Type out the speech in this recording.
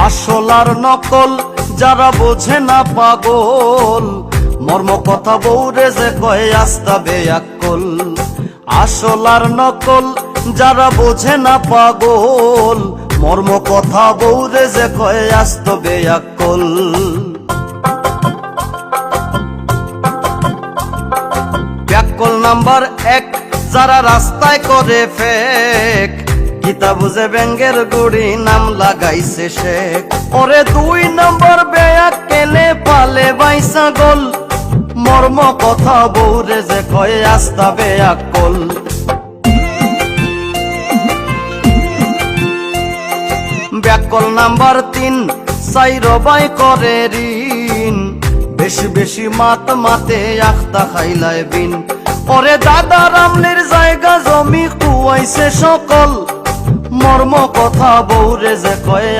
আসল আর নকল যারা বোঝে না পাগল, মর্ম কথা বউরে যে কয় আস্তা বেয়াক্কল। আসল আর নকল যারা বোঝে না পাগল, মর্ম কথা বউরে যে কয় আস্ত বেয়াক্কল। ব্যাককল নাম্বার 1 যারা রাস্তায় করে ফেক, গীতা বুঝে ব্যাঙ্গের গুড়ি নাম লাগাইছে শেখ। ওরে 2 নম্বর বেয়াক্কেলে পালে বাইসা গোল, মর্ম কথা বউরে যে কয় আস্তা বেয়াক্কল। ব্যাককল নাম্বার 3 সাইরবাই করে ঋণ, বেশি বেশি মাত মাতে আখতা খাইলায় বিন। ওরে দাদা রামলির জায়গা জমি কুয়াইছে সকল, মর্ম কথা বউরে যে কয়